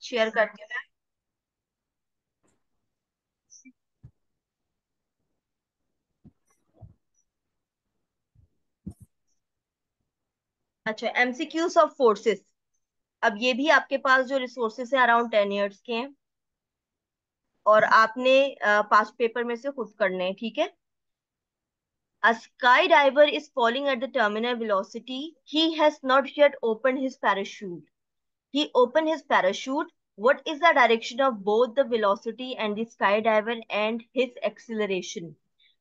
Share करती हूँ मैं। अच्छा, एमसीक्यूज ऑफ फोर्सेस। अब ये भी आपके पास जो रिसोर्सेस है अराउंड 10 years के हैं, और आपने पांच पेपर में से खुद करने हैं, ठीक है। A skydiver is falling at the terminal velocity. He has not yet opened his parachute. He opened his parachute. What is the direction of both the velocity and the skydiver and his acceleration?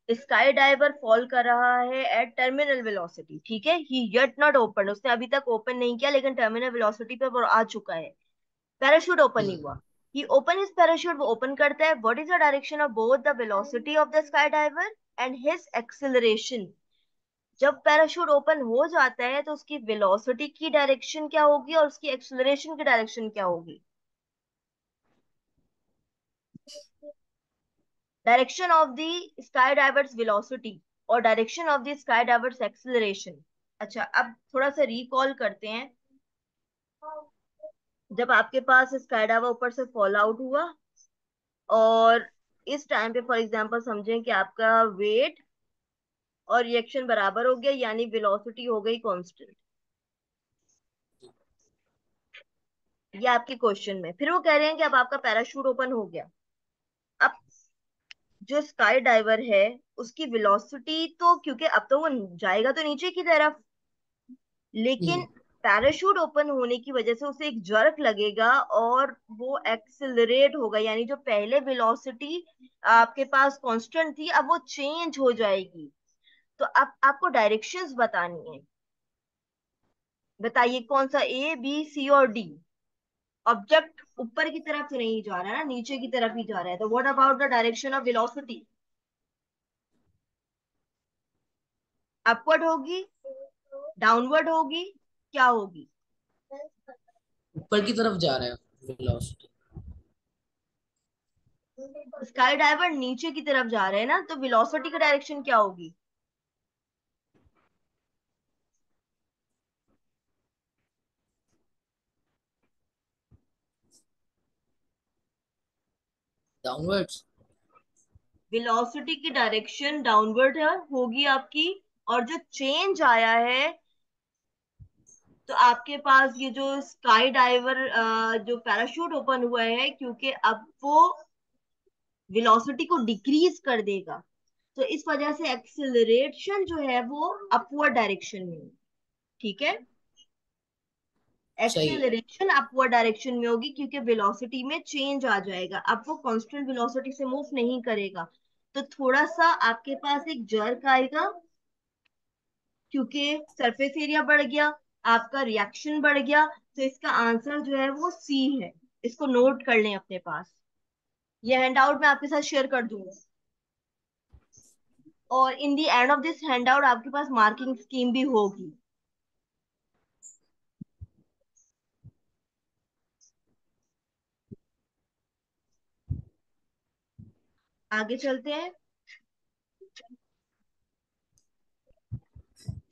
Skydiver fall कर रहा है eight terminal velocity, ठीक है। ही yet not open, उसने अभी तक open नहीं किया, लेकिन टर्मिनल वेलोसिटी पे वो आ चुका है। पैराशूट ओपन नहीं हुआ। Hmm. He open his parachute, वो ओपन करता है। What is the direction of both the velocity of the skydiver and his acceleration? जब पैराशूट ओपन हो जाता है तो उसकी वेलोसिटी की डायरेक्शन क्या होगी और उसकी एक्सिलरेशन की डायरेक्शन क्या होगी? Direction of the sky divers velocity और direction of the sky divers acceleration. अच्छा, अब थोड़ा सा रिकॉल करते हैं। जब आपके पास स्काई डाइवर ऊपर से फॉल आउट हुआ, और इस टाइम पे फॉर एग्जांपल समझें कि आपका वेट और रिएक्शन बराबर हो गया, यानी वेलोसिटी हो गई कांस्टेंट। ये आपके क्वेश्चन में फिर वो कह रहे हैं कि अब आपका पैराशूट ओपन हो गया। अब जो स्काई डाइवर है उसकी वेलोसिटी तो, क्योंकि अब तो वो जाएगा तो नीचे की तरफ, लेकिन हम्म। पैराशूट ओपन होने की वजह से उसे एक जर्क लगेगा और वो एक्सिलरेट होगा, यानी जो पहले वेलोसिटी आपके पास कांस्टेंट थी अब वो चेंज हो जाएगी। तो अब आपको डायरेक्शंस बतानी है। बताइए कौन सा, ए बी सी और डी। ऑब्जेक्ट ऊपर की तरफ नहीं जा रहा है ना, नीचे की तरफ ही जा रहा है, तो what about the direction of velocity? Upward होगी, डाउनवर्ड होगी, क्या होगी? ऊपर की तरफ जा रहा है वेलोसिटी। स्काई डाइवर नीचे की तरफ जा रहे हैं ना, तो वेलोसिटी की डायरेक्शन क्या होगी? डाउनवर्ड्स। वेलोसिटी की डायरेक्शन डाउनवर्ड होगी आपकी। और जो चेंज आया है, तो आपके पास ये जो स्काई डाइवर जो पैराशूट ओपन हुआ है, क्योंकि अब वो वेलोसिटी को डिक्रीज कर देगा, तो इस वजह से एक्सिलरेशन जो है वो अपवर्ड डायरेक्शन में होगी, ठीक है। सही है। एक्सेलरेशन अपवर्ड डायरेक्शन में होगी, क्योंकि वेलोसिटी में चेंज आ जाएगा, अब वो कांस्टेंट वेलोसिटी से मूव नहीं करेगा। तो थोड़ा सा आपके पास एक जर्क आएगा, क्योंकि सरफेस एरिया बढ़ गया, आपका रिएक्शन बढ़ गया। तो इसका आंसर जो है वो सी है। इसको नोट कर लें अपने पास। ये हैंड आउट मैं आपके साथ शेयर कर दूंगा, और in the end of this handout आपके पास मार्किंग स्कीम भी होगी। आगे चलते हैं।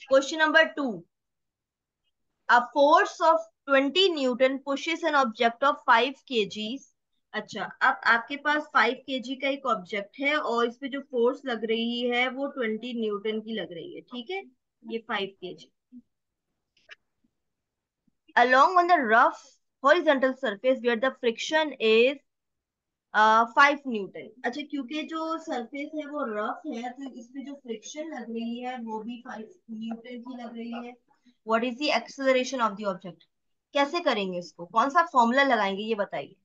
Question number 2। A force of 20 newton pushes an object of 5 kgs। अच्छा, अब आपके पास 5 kg का एक ऑब्जेक्ट है और इस पे जो फोर्स लग रही है वो 20 न्यूटन की लग रही है, ठीक है। ये 5 kg along on the rough horizontal surface where the friction is 5 Newton. अच्छा, क्योंकि जो सरफेस है वो रफ है, तो इस पे जो फ्रिक्शन लग रही है वो भी 5 न्यूटन की लग रही है। What is the acceleration of the object? कैसे करेंगे इसको, कौन सा फॉर्मूला लगाएंगे, ये बताइए।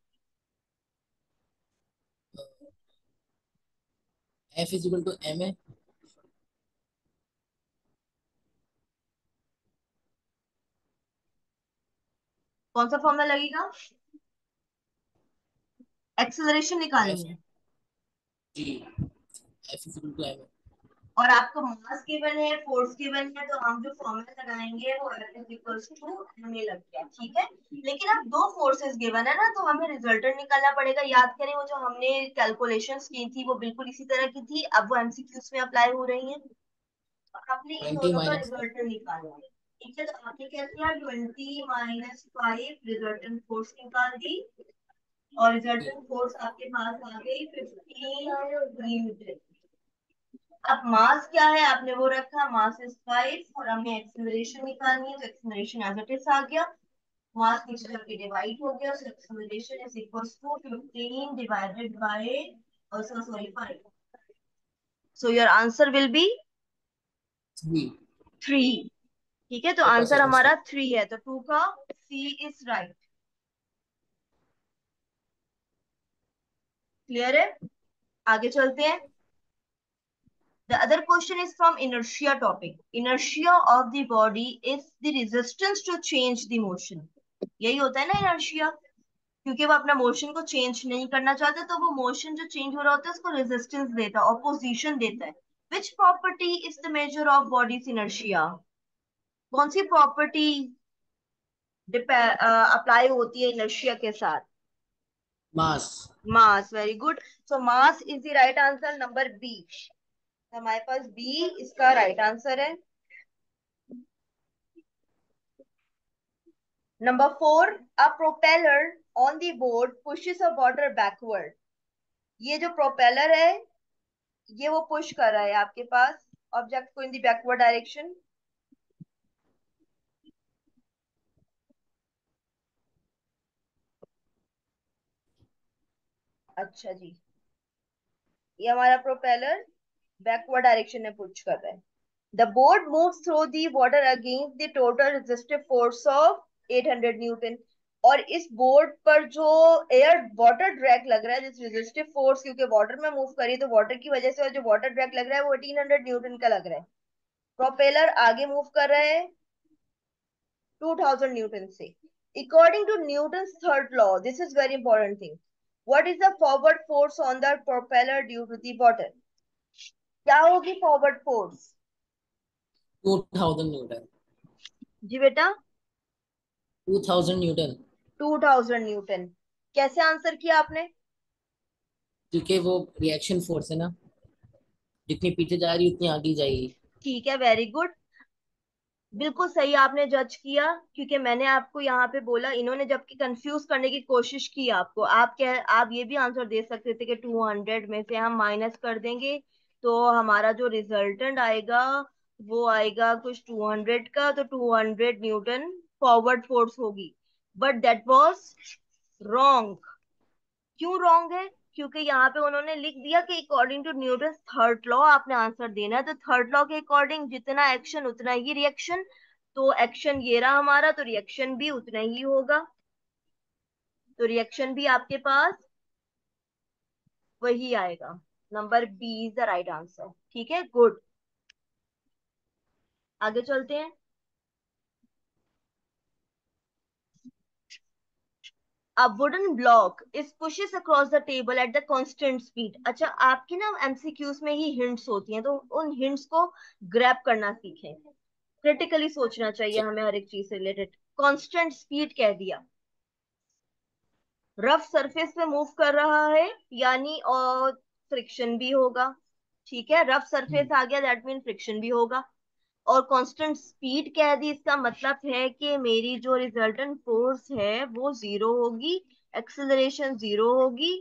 F is equal to M a. कौन सा फॉर्मूला लगेगा? एक्सेलरेशन निकालनी एफ। है। जी। F is equal to M a. और आपको मास गिवन है, फोर्स गिवन है, तो हम जो फॉर्मूला लगाएंगे वो F is equals to ma लग गया, ठीक है। लेकिन अब दो फोर्सेस गिवन है ना, तो हमें रिजल्टेंट निकालना पड़ेगा। याद करें वो जो हमने कैलकुलेशंस की थी वो बिल्कुल इसी तरह की थी, अब वो एमसीक्यूज में अप्लाई हो रही हैं। तो आपने इन 20 दोनों का माइनस। रिजल्टेंट निकाला है, ठीक है। तो आपने क्या किया, 20 - 5 रिजल्टेंट फोर्स निकाल दी। और रिजल्टेंट फोर्स आपके पास आ गई 15 न्यूटन। अब मास क्या है, आपने वो रखा, मास इज 5 और हमें एक्सेलरेशन निकालनी है, तो एक्सेलरेशन एज इट इज आ गया, मास नीचे जाके डिवाइड हो गया, so acceleration is equals to 15 divided by, sorry 5, so your answer will be 3। 3। ठीक है, तो ऊपर से आंसर उसका हमारा 3 है, तो 2 का सी इज राइट। क्लियर है, आगे चलते हैं। The other question is from inertia topic. Inertia of the body is the resistance to change the motion. यही होता है ना inertia, क्योंकि वो अपना मोशन को चेंज नहीं करना चाहते, तो वो मोशन जो चेंज हो रहा होता है उसको रेजिस्टेंस देता है, ऑपोजिशन देता है। Which property is the measure of bodies inertia? कौन सी प्रॉपर्टी अप्लाई होती है इनर्शिया के साथ? Mass. Mass, very good. So mass is the right answer, number B. हमारे पास बी इसका राइट आंसर है। Number 4, a propeller on the board pushes a water backward. ये जो प्रोपेलर है, ये वो पुश कर रहा है आपके पास ऑब्जेक्ट को इन द बैकवर्ड डायरेक्शन। अच्छा जी, ये हमारा प्रोपेलर बैकवर्ड डायरेक्शन में पुश कर रहा है। The board moves through the water against the total resistive force of 800 Newton. और इस बोर्ड पर जो एयर वाटर ड्रैग लग रहा है, जिस रेजिस्टिव फोर्स, क्योंकि वाटर में मूव करी तो वाटर की वजह से जो वाटर ड्रैग लग रहा है वो 1800 न्यूटन का लग रहा है। प्रोपेलर आगे मूव कर रहा है 2000 न्यूटन से। According to Newton's third law, this is very important thing, what is the forward force on the propeller due to the water? क्या होगी फॉरवर्ड फोर्स? 2000 न्यूटन। जी बेटा, 2000 न्यूटन। 2000 न्यूटन। कैसे आंसर किया आपने? क्योंकि वो रिएक्शन फोर्स है ना, जितनी पीछे जा रही उतनी आगे जाएगी। ठीक है, वेरी गुड, बिल्कुल सही आपने जज किया। क्योंकि मैंने आपको यहाँ पे बोला, इन्होंने जबकि कंफ्यूज करने की कोशिश की आपको, आप ये भी आंसर दे सकते थे कि 200 में से हम माइनस कर देंगे तो हमारा जो रिजल्टेंट आएगा वो आएगा कुछ 200 का, तो 200 न्यूटन फॉरवर्ड फोर्स होगी। But that was wrong. क्यों रॉन्ग है? क्योंकि यहाँ पे उन्होंने लिख दिया कि according to Newton third law आपने आंसर देना है, तो थर्ड लॉ के अकॉर्डिंग जितना एक्शन उतना ही रिएक्शन, तो एक्शन ये रहा हमारा, तो रिएक्शन भी उतना ही होगा, तो रिएक्शन भी आपके पास वही आएगा। Number B is the right answer. ठीक है, गुड, आगे चलते हैं। A wooden block is pushes across the table at the constant speed। अच्छा, आपकी ना एमसीक्यूज में ही हिंट्स होती हैं, तो उन हिंट्स को ग्रैब करना सीखें। क्रिटिकली सोचना चाहिए हमें हर एक चीज से रिलेटेड। कांस्टेंट स्पीड कह दिया, रफ सरफेस पे मूव कर रहा है, यानी और फ्रिक्शन भी होगा। ठीक है, रफ सरफेस आ गया, दैट मीन फ्रिक्शन भी होगा। और कांस्टेंट स्पीड कह दी, इसका मतलब है कि मेरी जो रिजल्टेंट फोर्स है वो जीरो होगी, एक्सेलरेशन जीरो होगी।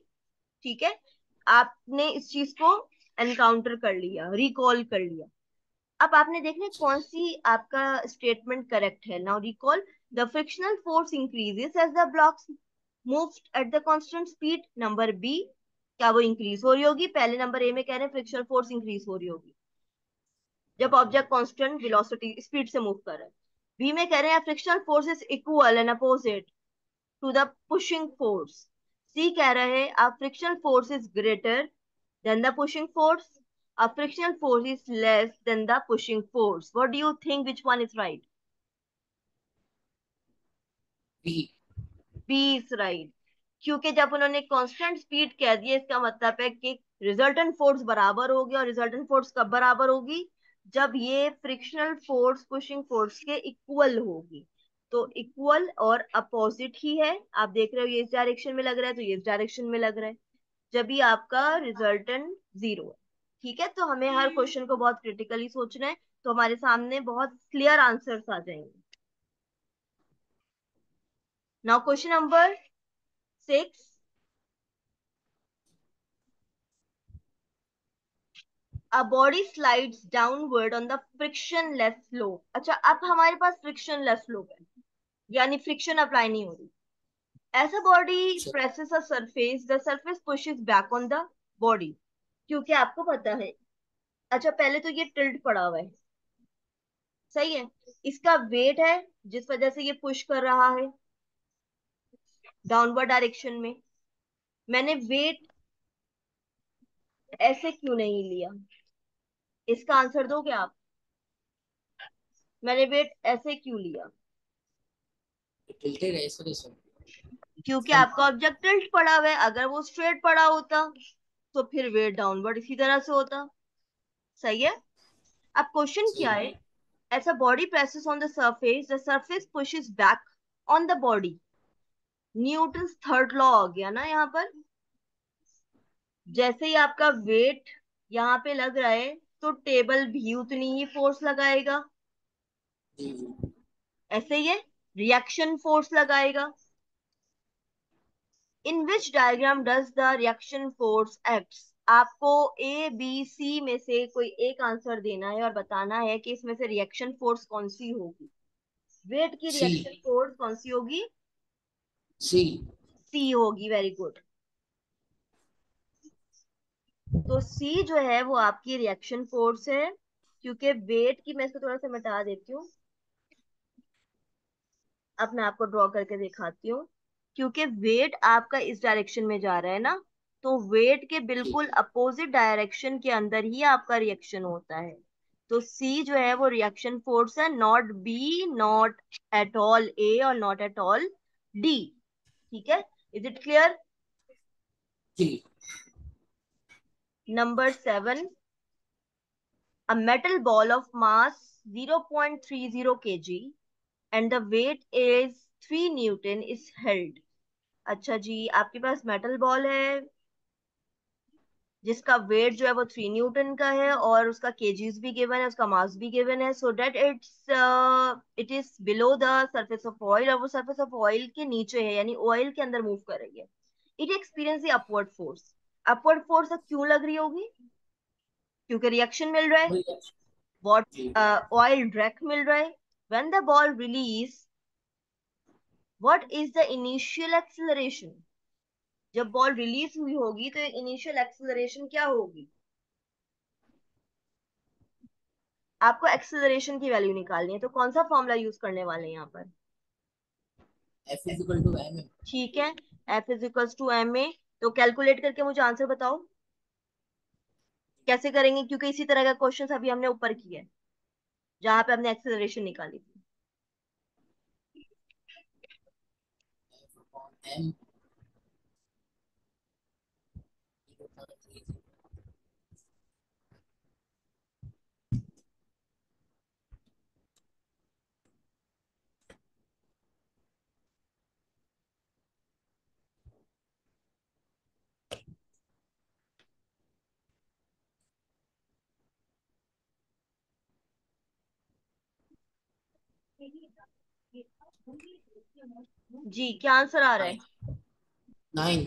ठीक है, आपने इस चीज को एनकाउंटर कर लिया, रिकॉल कर लिया। अब आपने देखना है कौन सी आपका स्टेटमेंट करेक्ट है। Now recall, the frictional force increases as the blocks move at the constant speed. Number B, क्या वो इंक्रीज हो रही होगी? पहले नंबर ए में कह रहे हैं फ्रिक्शनल फोर्स इंक्रीज हो रही होगी जब ऑब्जेक्ट कांस्टेंट वेलोसिटी स्पीड से मूव कर रहा है। बी में कह रहे हैं frictional force is equal and opposite to the pushing force. C कह रहे हैं a frictional force is greater than the pushing force, a frictional force is less than the pushing force. What do you think, which one is right? B. B is right। क्योंकि जब उन्होंने constant speed कह दिया, इसका मतलब है कि resultant force बराबर होगी, और रिजल्टेंट फोर्स कब बराबर होगी? जब ये फ्रिक्शनल फोर्स पुशिंग फोर्स के इक्वल होगी। तो इक्वल और अपोजिट ही है, आप देख रहे हो ये इस डायरेक्शन में लग रहा है तो ये इस डायरेक्शन में लग रहा है, जब भी आपका रिजल्टेंट जीरो है। ठीक है, तो हमें हर क्वेश्चन को बहुत क्रिटिकली सोचना है, तो हमारे सामने बहुत क्लियर आंसर्स आ जाएंगे। Now question number 6, a body slides downward on the frictionless slope. अच्छा, अब हमारे पास फ्रिक्शनलेस स्लोप है, यानी फ्रिक्शन अप्लाई नहीं हो रही। ऐसा बॉडी अच्छा। Presses a surface, the surface pushes back on the body. क्योंकि आपको पता है, अच्छा पहले तो ये टिल्ट पड़ा हुआ है, सही है, इसका वेट है जिस वजह से ये पुश कर रहा है डाउनवर्ड डायरेक्शन में। मैंने वेट ऐसे क्यों नहीं लिया, इसका आंसर दोगे आप? मैंने वेट ऐसे क्यों लिया? टिल्टेड है इस वजह से। क्योंकि इसका आपका ऑब्जेक्ट टिल्ट पड़ा हुआ है, अगर वो स्ट्रेट पड़ा होता तो फिर वेट डाउनवर्ड इसी तरह से होता। सही है। अब क्वेश्चन क्या सही। है? ऐसा body presses on the surface pushes back on the body. Newton third law आ गया ना यहाँ पर। जैसे ही आपका वेट यहाँ पे लग रहा है तो टेबल भी उतनी ही फोर्स लगाएगा। जी जी। ऐसे ही है, रिएक्शन फोर्स लगाएगा। In which diagram does the reaction force acts? आपको ए बी सी में से कोई एक आंसर देना है और बताना है कि इसमें से रिएक्शन फोर्स कौन सी होगी। वेट की सी। रिएक्शन फोर्स कौन सी होगी? सी। सी होगी, वेरी गुड। तो सी जो है वो आपकी रिएक्शन फोर्स है। क्योंकि वेट की, मैं इसको थोड़ा सा मिटा देती हूँ, अब मैं आपको ड्रॉ करके दिखाती हूँ। क्योंकि वेट आपका इस डायरेक्शन में जा रहा है ना, तो वेट के जी बिल्कुल अपोजिट डायरेक्शन के अंदर ही आपका रिएक्शन होता है। तो सी जो है वो रिएक्शन फोर्स है, not B, not at all A और नॉट एट ऑल डी। ठीक है, इज इट क्लियर? जी। Number 7, a metal ball of mass 0.30 kg and the weight is 3 Newton is held। अच्छा जी, आपके पास मेटल बॉल है जिसका wait जो है वो 3 न्यूटन का है और उसका केजीज भी गिवन है, उसका मास भी गिवन है, so that it is below the surface of oil, और वो सरफेस ऑफ ऑयल के नीचे है, यानी ऑयल के अंदर मूव कर रही है। It experience the upward force. Upward force क्यों लग रही होगी? क्योंकि रिएक्शन मिल रहा है, वही है। वॉट, जी। ऑयल ड्रैग मिल रहा है। When the ball release, what is the initial acceleration? जब बॉल रिलीज हुई होगी तो इनिशियल एक्सेलरेशन क्या होगी? आपको एक्सेलरेशन की वैल्यू निकालनी है, तो कौन सा फॉर्मूला यूज करने वाले हैं यहाँ पर? F is equal to M. ठीक है, F is equals to M A. तो कैलकुलेट करके मुझे आंसर बताओ कैसे करेंगे, क्योंकि इसी तरह का क्वेश्चन अभी हमने ऊपर किया है जहां पे हमने एक्सेलरेशन निकाली थी। एम। जी, क्या आंसर आ रहा है? 9।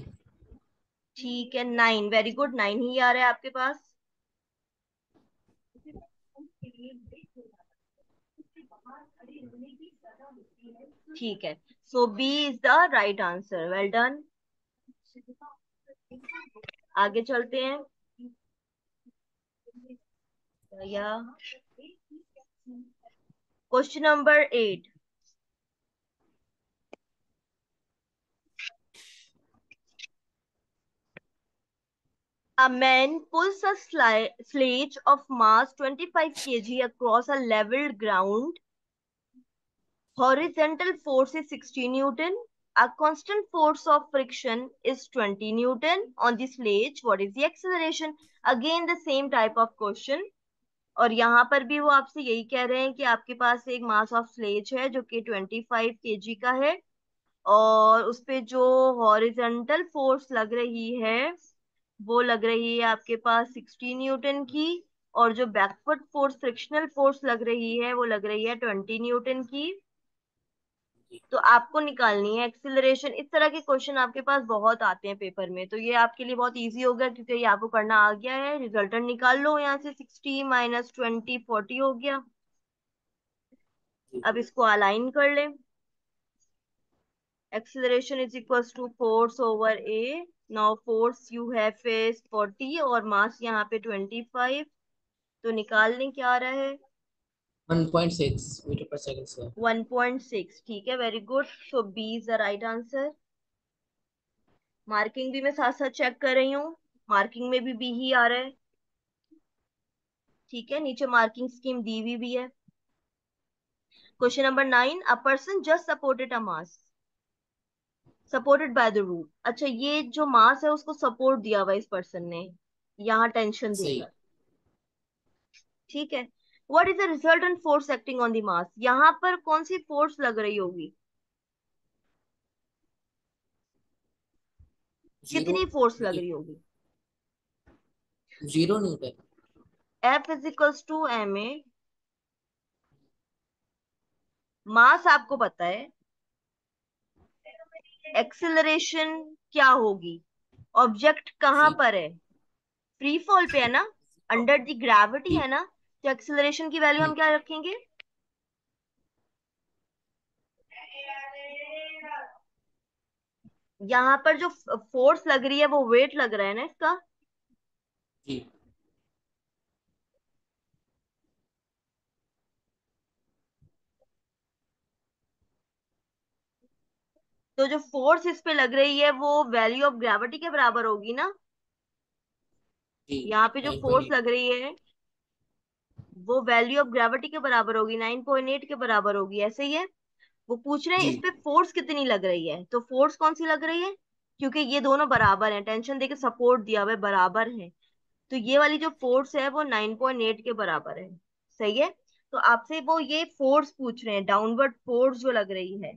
ठीक है, 9, वेरी गुड, 9 ही आ रहा है आपके पास। ठीक है, so B is the right answer, well done. आगे चलते हैं, या question number 8। A man pulls a sledge of mass 25 kg across a leveled ground. Horizontal force is 60 Newton. A constant force of friction is 20 Newton on the sledge. What is the acceleration? Again the same type of question. और यहाँ पर भी वो आपसे यही कह रहे हैं कि आपके पास एक मास ऑफ स्लेज है जो कि 25 केजी का है, और उस पे जो हॉरिजॉन्टल फोर्स लग रही है वो लग रही है आपके पास 60 न्यूटन की, और जो बैकवर्ड फोर्स फ्रिक्शनल फोर्स लग रही है वो लग रही है 20 न्यूटन की। जी। तो आपको निकालनी है एक्सिलरेशन। इस तरह के क्वेश्चन आपके पास बहुत आते हैं पेपर में, तो ये आपके लिए बहुत इजी हो गया क्योंकि ये आपको करना आ गया है। रिजल्टेंट निकाल लो यहाँ से, 60 - 20 40 हो गया। जी। अब इसको अलाइन कर लें। acceleration is equals to force over a. now force you have is 40 और मास यहाँ पे 25। तो निकाल लें क्या आ रहा है। 1.6 मीटर पर सेकंड स्क्वायर। 1.6, ठीक है, very good. So B is the right answer. Marking भी मैं साथ साथ चेक कर रही हूँ, मार्किंग में भी बी ही आ रहा है। ठीक है, नीचे मार्किंग स्कीम दी हुई भी है। Question number 9, a person just supported a mass supported by the root. अच्छा, ये जो मास है उसको सपोर्ट दिया हुआ है इस पर्सन ने, यहाँ टेंशन सही। देकर। ठीक है। What is the resultant force acting on the mass, यहाँ पर कौन सी फोर्स लग रही होगी, जीरो। कितनी फोर्स लग रही होगी। 0 Newton. F is equals to M a. Mass आपको पता है, एक्सिलरेशन क्या होगी, ऑब्जेक्ट कहाँ जी। पर है, फ्री फॉल पे है ना, अंडर द ग्रेविटी जी। है ना। तो एक्सिलरेशन की वैल्यू हम जी। क्या रखेंगे, यहाँ पर जो फोर्स लग रही है वो वेट लग रहा है ना इसका। जी। तो जो फोर्स इस पे लग रही है वो वैल्यू ऑफ ग्रेविटी के बराबर होगी ना। जी। यहाँ पे जो नाइन पॉइंट फोर्स एट लग रही है वो वैल्यू ऑफ ग्रेविटी के बराबर होगी, 9.8 के बराबर होगी, ऐसे ही है। वो पूछ रहे हैं जी। इस पे फोर्स कितनी लग रही है, तो फोर्स कौन सी लग रही है, क्योंकि ये दोनों बराबर हैं, टेंशन देके सपोर्ट दिया हुआ है, बराबर है। तो ये वाली जो फोर्स है वो 9.8 के बराबर है। सही है। तो आपसे वो ये फोर्स पूछ रहे हैं, डाउनवर्ड फोर्स जो लग रही है,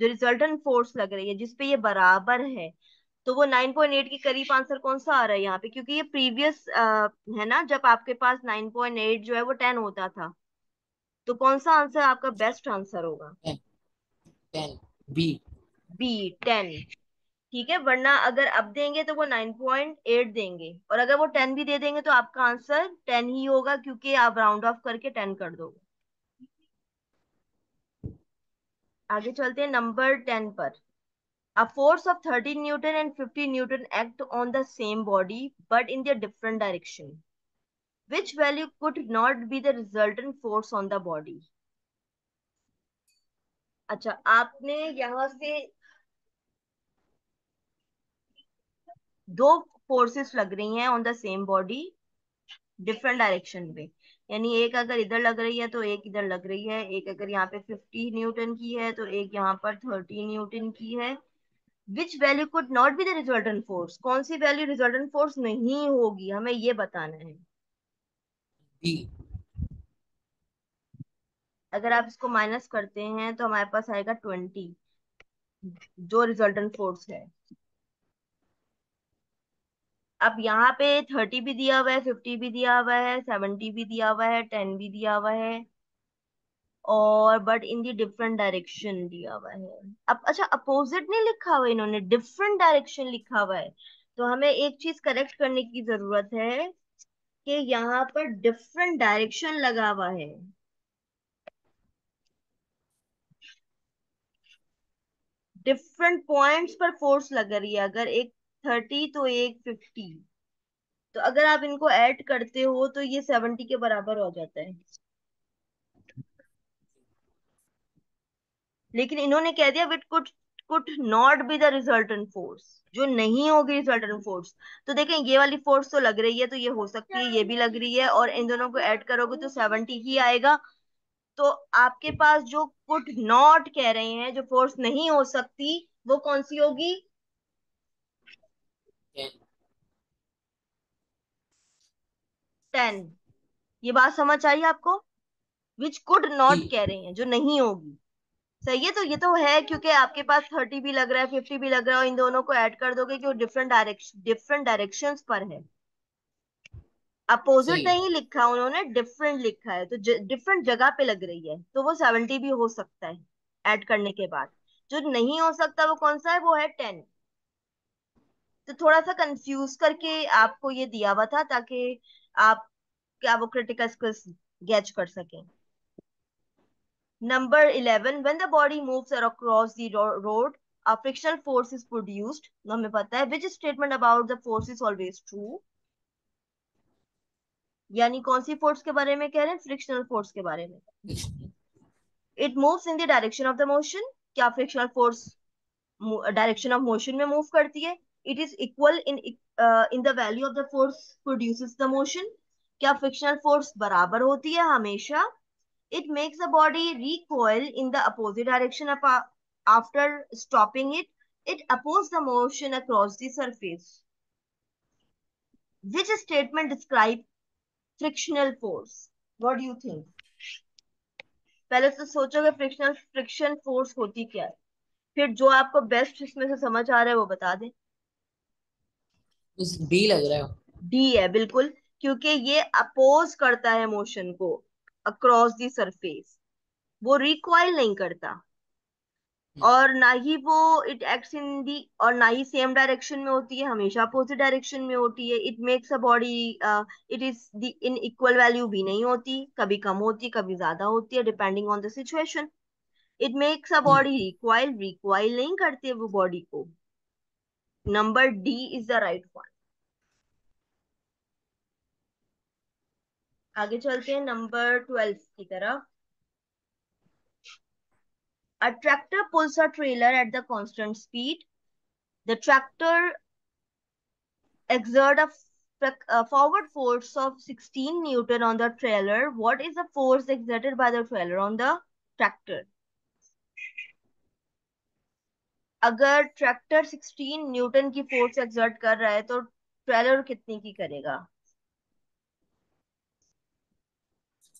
जो रिजल्टेंट फोर्स लग रही है जिसपे ये बराबर है। तो वो 9.8 के करीब आंसर कौन सा आ रहा है यहाँ पे, क्योंकि ये प्रीवियस है ना, जब आपके पास 9.8 जो है वो 10 होता था। तो कौन सा आंसर आपका बेस्ट आंसर होगा। 10। बी। बी, 10। ठीक है, वरना अगर अब देंगे तो वो 9.8 देंगे, और अगर वो 10 भी दे देंगे तो आपका आंसर 10 ही होगा, क्योंकि आप राउंड ऑफ करके 10 कर दोगे। आगे चलते हैं नंबर 10 पर। A force of 13 Newton and 50 Newton act on the same body but in their different direction. Which value could not be the resultant force on the body? अच्छा, आपने यहां से दो फोर्सेस लग रही हैं on the same body, different direction में। यानी एक अगर इधर लग रही है तो एक इधर लग रही है, एक अगर यहाँ पे 50 न्यूटन की है तो एक यहाँ पर 30 न्यूटन की है। Which value could not be the resultant force, कौन सी वैल्यू रिजल्टेंट फोर्स नहीं होगी, हमें ये बताना है। बी। अगर आप इसको माइनस करते हैं तो हमारे पास आएगा 20, जो रिजल्टेंट फोर्स है। अब यहाँ पे 30 भी दिया हुआ है, 50 भी दिया हुआ है, 70 भी दिया हुआ है, 10 भी दिया हुआ है, और but in the different direction दिया हुआ है। अब अच्छा, अपोजिट नहीं लिखा हुआ इन्होंने, डिफरेंट डायरेक्शन लिखा हुआ है। तो हमें एक चीज करेक्ट करने की जरूरत है कि यहाँ पर डिफरेंट डायरेक्शन लगा हुआ है, डिफरेंट पॉइंट्स पर फोर्स लग रही है, अगर एक 30 तो एक 50। तो अगर आप इनको ऐड करते हो तो ये 70 के बराबर हो जाता है। लेकिन इन्होंने कह दिया विट could not be the resultant force, जो नहीं होगी रिजल्टेंट फोर्स। तो देखें, ये वाली फोर्स तो लग रही है, तो ये हो सकती है, ये भी लग रही है, और इन दोनों को ऐड करोगे तो 70 ही आएगा। तो आपके पास जो कुड नॉट कह रहे हैं, जो फोर्स नहीं हो सकती, वो कौन सी होगी, 10। 10। ये बात समझ आई आपको, विच कुड जी। नॉट कह रहे हैं जो नहीं होगी। सही है, तो ये तो है क्योंकि आपके पास 30 भी लग रहा है, 50 भी लग रहा है, और इन दोनों को ऐड कर दोगे कि वो डिफरेंट डायरेक्शंस पर है। अपोजिट सही है। नहीं लिखा उन्होंने, डिफरेंट लिखा है, तो डिफरेंट जगह पे लग रही है, तो वो 70 भी हो सकता है। ऐड करने के बाद। जो नहीं हो सकता वो कौन सा है, वो है 10। तो थोड़ा सा कंफ्यूज करके आपको ये दिया हुआ था ताकि आप क्या वो क्रिटिकल स्किल्स गैच कर सकें। Number 11, when the body moves across the road, a frictional force is produced. ना हमें पता है which statement about the force is always true। यानी कौन सी फोर्स के बारे में कह रहे हैं, फ्रिक्शनल फोर्स के बारे में। It moves in the direction of the motion। क्या frictional force direction of motion में मूव करती है। It is equal in the value of the force produces the motion। क्या फ्रिक्शनल फोर्स बराबर होती है हमेशा। It makes the body recoil in the opposite direction after stopping it. It opposes the motion across the surface. Which statement describe frictional force? What do you think? पहले तो सोचोगे frictional friction force होती क्या है, फिर जो आपको best इसमें से समझ आ रहा है वो बता दें। डी लग रहा है। डी है बिल्कुल, क्योंकि ये अपोज करता है मोशन को अक्रॉस द सरफेस, वो रिकॉइल नहीं करता। और ना ही वो इट एक्ट्स इन दी, और ना ही सेम डायरेक्शन में होती है, हमेशा अपोजिट डायरेक्शन में होती है। It makes a body, it is the in equal value भी नहीं होती, कभी कम होती है कभी ज्यादा होती है depending on the situation. It makes a body recoil, recoil नहीं करती है वो बॉडी को। Number D is the right one. आगे चलते हैं नंबर 12 की तरफ। A tractor pulls a trailer at the constant speed. The tractor exert a forward force of 16 Newton on the trailer. What is the force exerted by the trailer on the tractor? अगर tractor 16 Newton की force exert कर रहा है तो trailer कितनी की करेगा।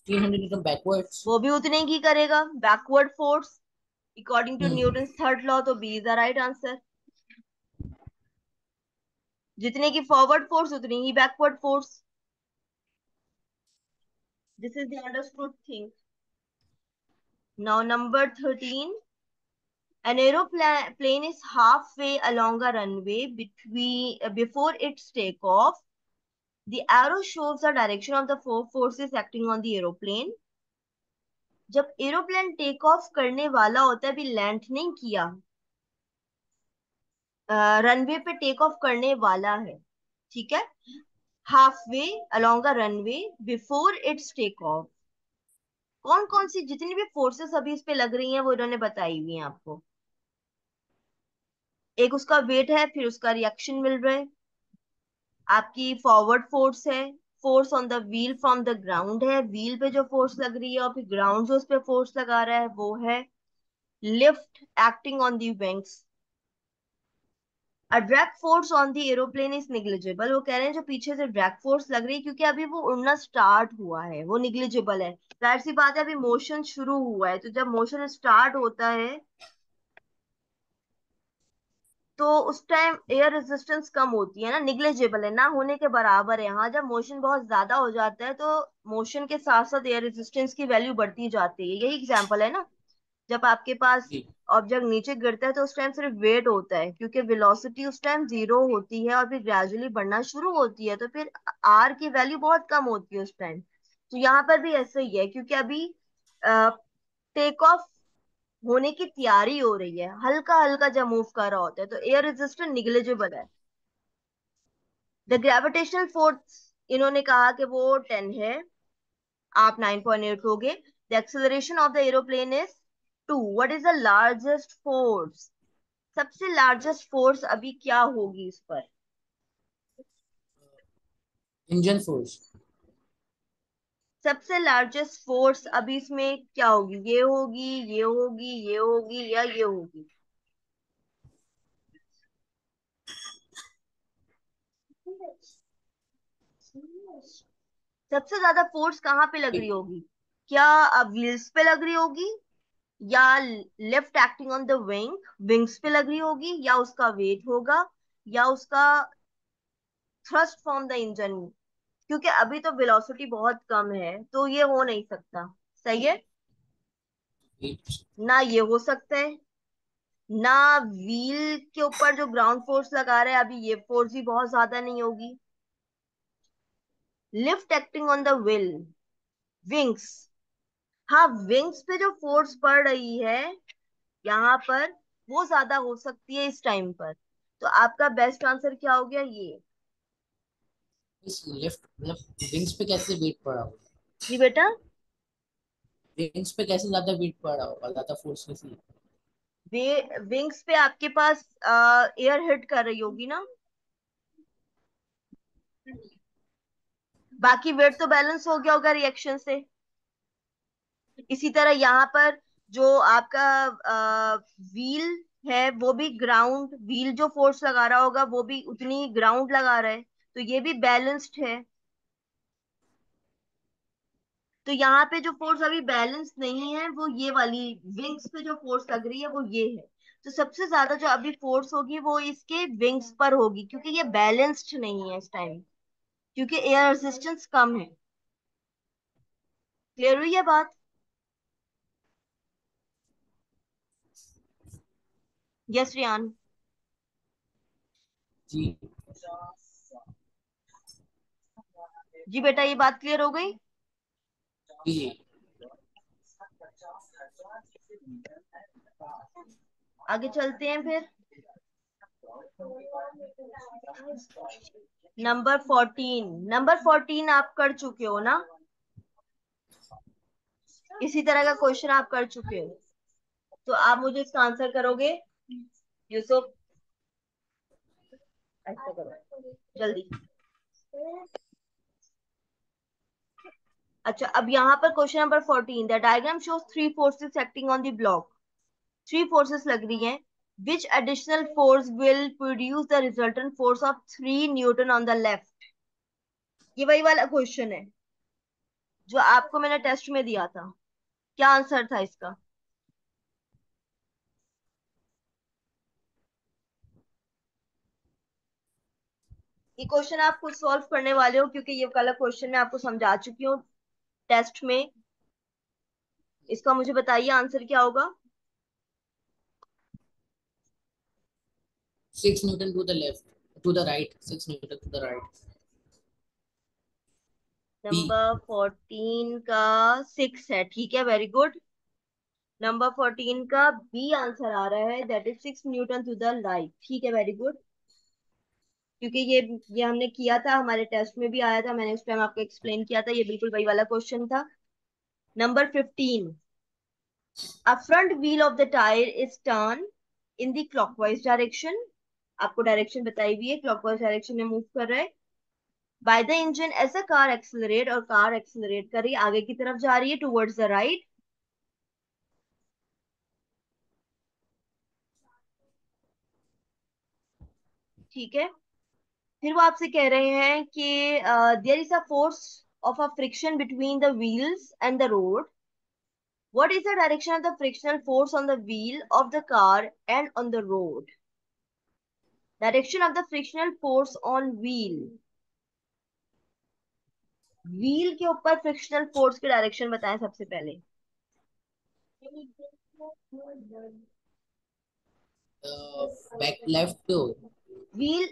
300 Newton backwards. वो भी उतने की करेगा, backward force according to Newton third law. तो B is the right answer. जितने की फॉरवर्ड फोर्स उतनी ही backward force. This is the understood thing. Now number 13। An aeroplane is halfway along a runway before its takeoff. The arrow shows the direction of the four forces acting on the aeroplane. जब aeroplane take off करने वाला होता है, अभी land नहीं किया, runway पे take off करने वाला है, ठीक है। Halfway along a runway before its take off, कौन कौन सी जितनी भी फोर्सेस अभी इस पे लग रही हैं वो इन्होंने बताई हुई हैं आपको। एक उसका वेट है, फिर उसका रिएक्शन मिल रहा है, आपकी फॉरवर्ड फोर्स है, force on the wheel from the ground है, व्हील पे जो फोर्स लग रही है, और फिर ग्राउंड जो उस पे फोर्स लगा रहा है वो है lift acting on the wings. A drag force on the aeroplane is negligible. वो कह रहे हैं जो पीछे से ड्रैग फोर्स लग रही है, क्योंकि अभी वो उड़ना स्टार्ट हुआ है, वो निग्लिजिबल है। जाहिर सी बात है अभी मोशन शुरू हुआ है, तो जब मोशन स्टार्ट होता है तो उस टाइम एयर रेजिस्टेंस कम होती है ना, निग्लिजिबल है, ना होने के बराबर है। हाँ, जब मोशन बहुत ज्यादा हो जाता है तो मोशन के साथ साथ एयर रेजिस्टेंस की वैल्यू बढ़ती जाती है। यही एग्जांपल है ना, जब आपके पास जी। ऑब्जेक्ट नीचे गिरता है तो उस टाइम सिर्फ वेट होता है, क्योंकि वेलोसिटी उस टाइम जीरो होती है और फिर ग्रेजुअली बढ़ना शुरू होती है, तो फिर आर की वैल्यू बहुत कम होती है उस टाइम। तो यहाँ पर भी ऐसा ही है, क्योंकि अभी टेक ऑफ होने की तैयारी हो रही है, हल्का हल्का जब मूव कर रहा होता है, तो एयर रेजिस्टेंस निग्लिजिबल है। द ग्रेविटेशनल फोर्स इन्होंने कहा कि वो 10 है, आप 9.8 हो गए। The acceleration of the aeroplane is 2। What is the largest force, सबसे लार्जेस्ट फोर्स अभी क्या होगी इस पर। Engine force. सबसे लार्जेस्ट फोर्स अभी इसमें क्या होगी, ये होगी, ये होगी, ये होगी, या ये होगी। सबसे ज्यादा फोर्स कहाँ पे लग रही होगी, क्या व्हील्स पे लग रही होगी, या left acting on the wings पे लग रही होगी, या उसका वेट होगा, या उसका थ्रस्ट फ्रॉम द इंजन। क्योंकि अभी तो वेलोसिटी बहुत कम है तो ये हो नहीं सकता। सही है। वेट। ना ये हो सकता है, ना व्हील के ऊपर जो ग्राउंड फोर्स लगा रहा है अभी ये फोर्स भी बहुत ज्यादा नहीं होगी। Lift acting on the wheel, wings. हाँ, विंग्स पे जो फोर्स पड़ रही है यहाँ पर वो ज्यादा हो सकती है इस टाइम पर। तो आपका बेस्ट आंसर क्या हो गया ये। इस लेफ्ट मतलब विंग्स पे कैसे वेट पड़ा होगा? जी बेटा। विंग्स पे कैसे ज्यादा वेट पड़ा होगा, ज्यादा फोर्स में से? वे विंग्स पे आपके पास एयर हिट कर रही होगी ना, बाकी वेट तो बैलेंस हो गया होगा रिएक्शन से। इसी तरह यहाँ पर जो आपका व्हील है वो भी ग्राउंड, व्हील जो फोर्स लगा रहा होगा वो भी उतनी ग्राउंड लगा रहा है, तो ये भी बैलेंस्ड है। तो यहाँ पे जो फोर्स अभी बैलेंस नहीं है वो ये वाली विंग्स पे जो फोर्स लग रही है वो ये है। तो सबसे ज्यादा जो अभी फोर्स होगी वो इसके विंग्स पर होगी, क्योंकि ये बैलेंस्ड नहीं है इस टाइम, क्योंकि एयर रेजिस्टेंस कम है। क्लियर हुई ये बात। यस रियान। जी। जी बेटा, ये बात क्लियर हो गई। जी। आगे चलते हैं फिर। नंबर 14 आप कर चुके हो ना, इसी तरह का क्वेश्चन आप कर चुके हो, तो आप मुझे इसका आंसर करोगे यूसुफ। ऐसा करो जल्दी। अच्छा, अब यहाँ पर question number 14, the diagram shows three forces acting on the block. Three forces लग रही हैं। Which additional force will produce the resultant force of 3 Newton on the left. ये वही वाला क्वेश्चन है जो आपको मैंने टेस्ट में दिया था। क्या आंसर था इसका। ये क्वेश्चन आप खुद सॉल्व करने वाले हो, क्योंकि ये वाला क्वेश्चन मैं आपको समझा चुकी हूँ टेस्ट में। इसका मुझे बताइए आंसर क्या होगा। 6 newton to the left, to the right, 6 newton to the right. B. Number 14 का 6 है, ठीक है, वेरी गुड। नंबर 14 का बी आंसर आ रहा है, that is 6 newton to the right, ठीक है, वेरी गुड। क्योंकि ये हमने किया था, हमारे टेस्ट में भी आया था, मैंने उस टाइम आपको एक्सप्लेन किया था, ये बिल्कुल वही वाला क्वेश्चन था। Number 15, a front wheel of the tyre is turn in the clockwise direction. आपको डायरेक्शन बताई हुई है, क्लॉकवाइज डायरेक्शन में मूव कर रहा है by the engine as a car accelerate, और कार एक्सेलरेट कर रही है, आगे की तरफ जा रही है टुवर्ड्स द राइट, ठीक है। फिर वो आपसे कह रहे हैं कि there is a force of a friction between the wheels and the road. What is the direction of the frictional force on the wheel of the car and on the road? Direction of the frictional force on wheel. Wheel के ऊपर frictional force की direction बताएं सबसे पहले। Back left पे हो। Wheel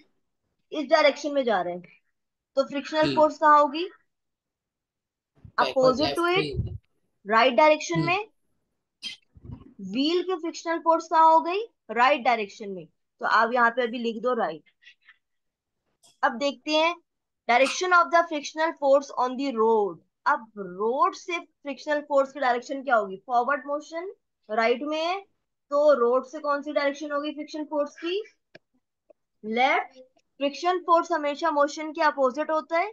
इस direction में जा रहे हैं, तो फ्रिक्शनल जी। फोर्स कहाँ होगी, बैकवर्ड अपोजिट टू लेफ्ट पे। इट, राइट डायरेक्शन हम्म। में। व्हील की फ्रिक्शनल फोर्स कहाँ हो गई, राइट डायरेक्शन में, तो आप यहाँ पे अभी लिख दो राइट। अब देखते हैं direction of the frictional force on the road. अब रोड से फ्रिक्शनल फोर्स की डायरेक्शन क्या होगी, फॉरवर्ड मोशन, राइट में है, तो रोड से कौन सी डायरेक्शन होगी फ्रिक्शन फोर्स की, लेफ्ट। फ्रिक्शन फोर्स हमेशा मोशन के अपोजिट होता है,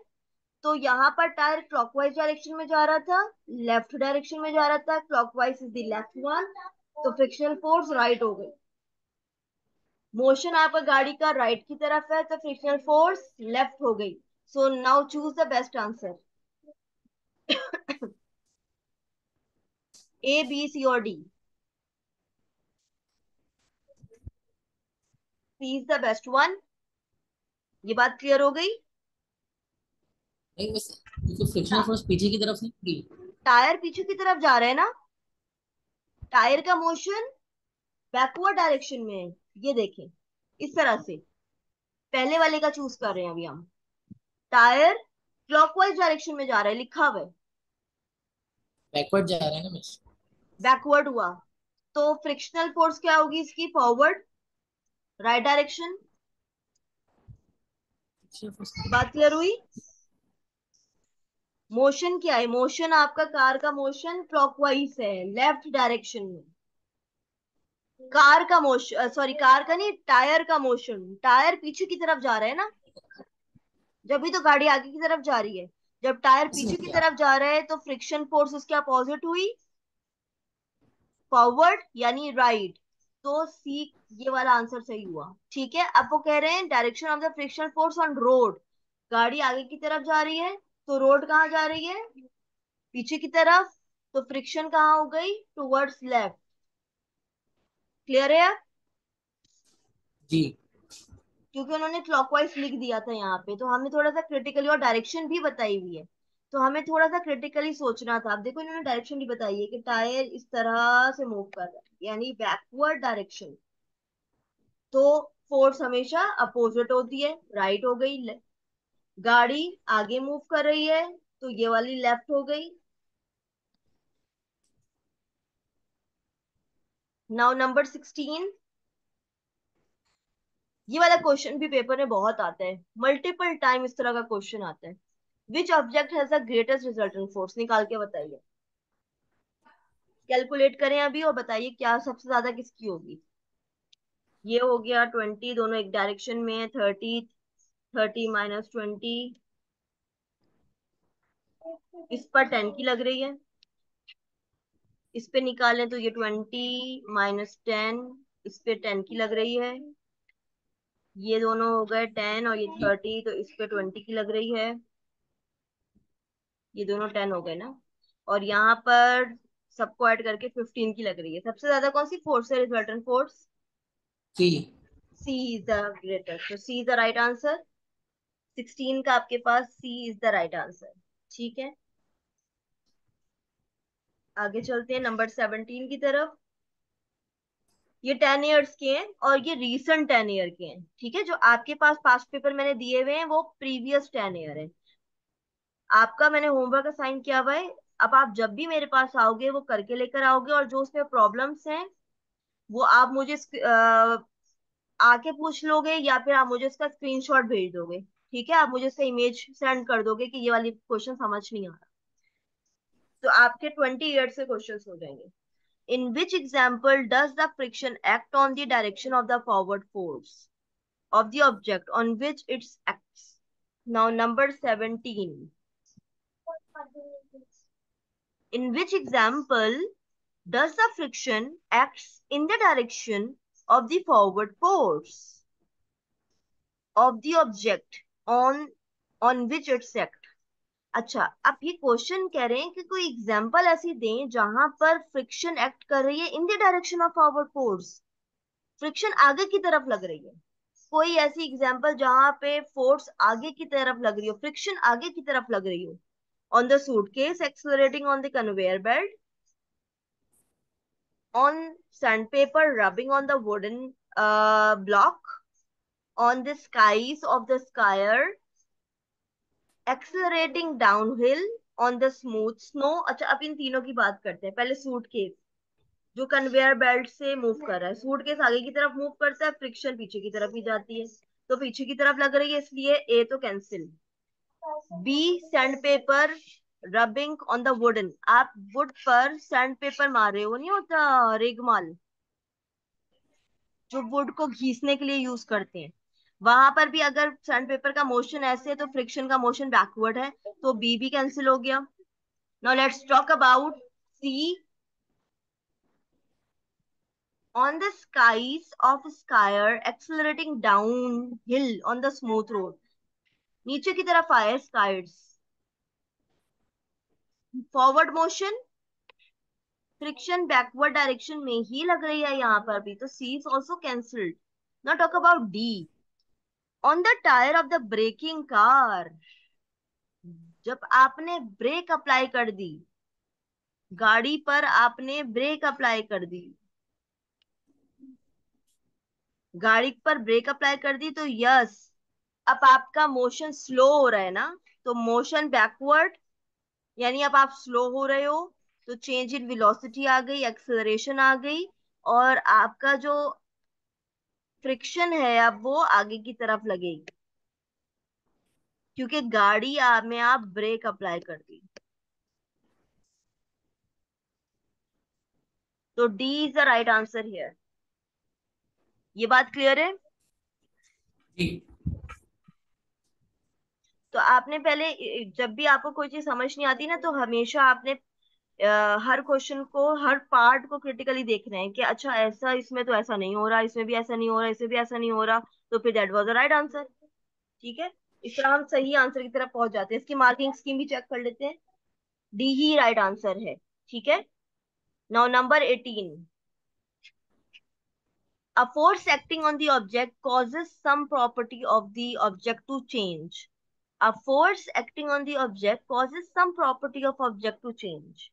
तो यहाँ पर टायर क्लॉकवाइज डायरेक्शन में जा रहा था, लेफ्ट डायरेक्शन में जा रहा था, clockwise is the left one, तो फ्रिक्शनल फोर्स राइट हो गई। मोशन आपका गाड़ी का राइट की तरफ है, तो फ्रिक्शनल फोर्स लेफ्ट हो गई। So now choose the best answer. A B C और D, please the best one. ये बात क्लियर हो गई। नहीं वैसे, क्योंकि फ्रिक्शनल टा- फोर्स पीछे की तरफ नहीं थी। टायर पीछे की तरफ जा रहे हैं ना, टायर का मोशन बैकवर्ड डायरेक्शन में है, ये देखें, इस तरह से। पहले वाले का चूज कर रहे हैं अभी हम। टायर क्लॉकवाइज डायरेक्शन में जा रहा है, लिखा हुआ है। बैकवर्ड जा रहा है ना बस। बैकवर्ड हुआ, तो फ्रिक्शनल फोर्स क्या होगी इसकी? Forward, right direction. बात क्लियर हुई? मोशन क्या है? मोशन आपका कार का मोशन क्लॉकवाइज है, लेफ्ट डायरेक्शन में। कार का मोशन, सॉरी कार का नहीं, टायर का मोशन। टायर पीछे की तरफ जा रहा है ना, जब भी तो गाड़ी आगे की तरफ जा रही है। जब टायर पीछे की तरफ जा रहा है तो फ्रिक्शन फोर्स उसके अपोजिट हुई, फॉरवर्ड यानी राइट। तो सी, ये वाला आंसर सही हुआ। ठीक है, अब वो कह रहे हैं direction of the friction force on road. गाड़ी आगे की तरफ जा रही है, तो रोड कहाँ जा रही है? पीछे की तरफ। तो फ्रिक्शन कहाँ हो गई? Towards left. क्लियर है अब? जी। क्योंकि उन्होंने क्लॉकवाइज लिख दिया था यहाँ पे, तो हमने थोड़ा सा क्रिटिकली, और डायरेक्शन भी बताई हुई है, तो हमें थोड़ा सा क्रिटिकली सोचना था। अब देखो इन्होंने डायरेक्शन भी बताई है कि टायर इस तरह से मूव कर रहा है, यानी बैकवर्ड डायरेक्शन। तो फोर्स हमेशा अपोजिट होती है, राइट हो गई। गाड़ी आगे मूव कर रही है, तो ये वाली लेफ्ट हो गई। Now number 16। ये वाला क्वेश्चन भी पेपर में बहुत आता है, मल्टीपल टाइम इस तरह का क्वेश्चन आता है। Which object has the greatest resultant force? निकाल के बताइए। कैलकुलेट करें अभी और बताइए क्या सबसे ज्यादा किसकी होगी। ये हो गया 20, दोनों एक डायरेक्शन में है। 30, 30 - 20, इस पर 10 की लग रही है। इस पे निकालें तो ये 20 - 10, इस पे 10 की लग रही है। ये दोनों हो गए 10 और ये 30, तो इस पे 20 की लग रही है। ये दोनों 10 हो गए ना। और यहाँ पर सबको ऐड करके 15 की लग रही है। सबसे ज्यादा कौन सी फोर्स है resultant force? C. C is the greater, तो C is the right answer. 16 का आपके पास C is the right answer. ठीक है, आगे चलते हैं नंबर 17 की तरफ। ये 10 ईयर्स के हैं और ये रीसेंट 10 ईयर के हैं। ठीक है, जो आपके पास पास्ट पेपर मैंने दिए हुए हैं वो प्रीवियस 10 ईयर है। आपका मैंने होमवर्क असाइन किया हुआ है। अब आप जब भी मेरे पास आओगे वो करके लेकर आओगे, और जो उसमें प्रॉब्लम्स हैं वो आप मुझे आके पूछ लोगे, या फिर आप मुझे उसका स्क्रीनशॉट भेज दोगे। ठीक है, आप मुझे उसका इमेज सेंड कर दोगे कि ये वाली क्वेश्चन समझ नहीं आ रहा। तो आपके 20 ईयर से क्वेश्चन हो जाएंगे। In which example does the friction act on the direction of the forward force of the object on which it acts? Now, number 17. In which example does the friction acts in the direction of the forward force of the object on which it's act? अच्छा, आप ये question कह रहे हैं कि कोई example ऐसी दें जहां पर फ्रिक्शन एक्ट कर रही है in the direction of forward force. Friction आगे की तरफ लग रही है। कोई ऐसी एग्जांपल जहां पे फोर्स आगे की तरफ लग रही हो, फ्रिक्शन आगे की तरफ लग रही हो। On the suitcase accelerating on the conveyor belt, on sandpaper rubbing on the wooden block, on the skies of the skier accelerating downhill, on the smooth snow। अच्छा, अब इन तीनों की बात करते हैं। पहले सूटकेस, जो कन्वेयर बेल्ट से मूव कर रहा है। सूटकेस आगे की तरफ मूव करता है, फ्रिक्शन पीछे की तरफ ही जाती है, तो पीछे की तरफ लग रही है, इसलिए ए तो cancel. B, sandpaper rubbing on the wooden. आप वुड पर सैंड पेपर मार रहे हो, नहीं होता रेगमाल, जो वुड को घीसने के लिए यूज करते हैं। वहां पर भी अगर सैंड पेपर का मोशन ऐसे है तो फ्रिक्शन का मोशन बैकवर्ड है, तो बी भी कैंसिल हो गया। Now let's talk about C. On the skies of skier accelerating downhill on the smooth road, नीचे की तरफ आए skids, forward motion, friction backward direction में ही लग रही है यहाँ पर भी, तो C is also cancelled. Now talk about D. On the tyre of the braking car, जब आपने ब्रेक अप्लाई कर दी गाड़ी पर आपने ब्रेक अप्लाई कर दी, गाड़ी पर ब्रेक अप्लाई कर दी तो यस, अब आपका मोशन स्लो हो रहा है ना, तो मोशन बैकवर्ड, यानी अब आप स्लो हो रहे हो, तो चेंज इन वेलोसिटी आ गई, एक्सेलरेशन आ गई, और आपका जो फ्रिक्शन है अब वो आगे की तरफ लगेगी, क्योंकि गाड़ी में आप ब्रेक अप्लाई कर दी। तो D is the right answer here. ये बात क्लियर है? जी। तो आपने पहले जब भी आपको कोई चीज समझ नहीं आती ना, तो हमेशा आपने हर क्वेश्चन को, हर पार्ट को क्रिटिकली देखना है कि अच्छा ऐसा, इसमें तो ऐसा नहीं हो रहा, इसमें भी ऐसा नहीं हो रहा, इसमें भी ऐसा नहीं हो रहा, तो फिर that was the right answer. ठीक है, इस तरह हम सही आंसर की तरफ पहुंच जाते हैं। इसकी मार्किंग स्कीम भी चेक कर लेते हैं। डी ही राइट आंसर है। ठीक है, now number 18। A force acting on the object causes some property of the object to change. A force acting on the object causes some property of object to change.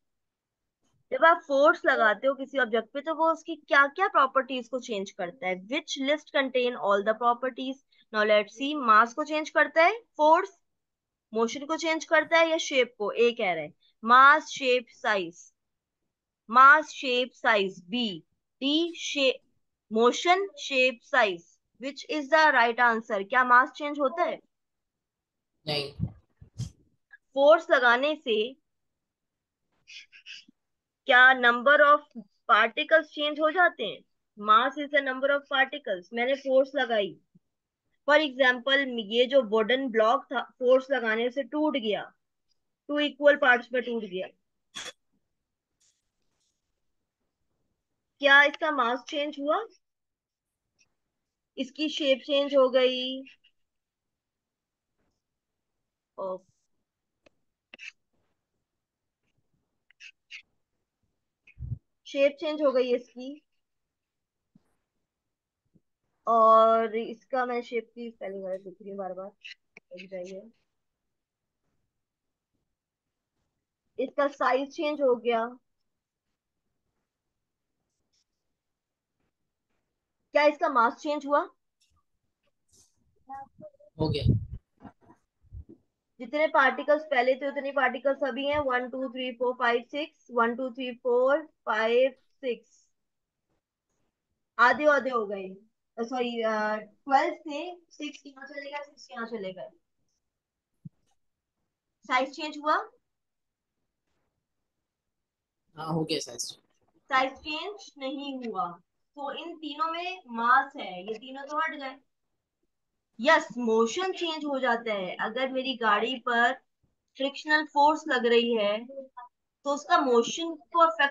जब आप force लगाते हो किसी object पे, तो वो उसकी क्या क्या प्रॉपर्टीज को चेंज करता है? Which list contain all the properties? Now let's see, mass को चेंज करता है फोर्स, मोशन को चेंज करता है, या शेप को? ए कह रहे हैं mass shape size, mass shape size B, D shape, motion shape size. Which is the right answer? क्या मास चेंज होता है? नहीं। फोर्स लगाने से क्या नंबर ऑफ पार्टिकल्स चेंज हो जाते हैं? मास is the number of particles. मैंने फोर्स लगाई, फॉर एग्जाम्पल ये जो वुडन ब्लॉक था, फोर्स लगाने से टूट गया, टू इक्वल पार्ट्स में टूट गया, क्या इसका मास चेंज हुआ? इसकी शेप चेंज हो गई, और शेप चेंज हो गई इसकी, और इसका, मैं शेप की स्पेलिंग गलत लिख रही हूँ बार बार, रुक जाइए, इसका साइज चेंज हो गया, क्या इसका मास चेंज हुआ? हो गया। जितने पार्टिकल्स पहले थे उतने पार्टिकल्स अभी हैं, 1 2 3 4 5 6, 1 2 3 4 5 6, आधे आधे हो गए। सॉरी, 12 थे, 6 यहाँ चलेगा, 6 यहाँ चलेगा। साइज चेंज हुआ? हाँ, हो गया साइज। साइज चेंज नहीं हुआ। तो इन तीनों में मास है, ये तीनों तो हट गए। यस, मोशन चेंज हो जाता है। अगर मेरी गाड़ी पर फ्रिक्शनल फोर्स लग रही है, तो उसका मोशन को अफेक्ट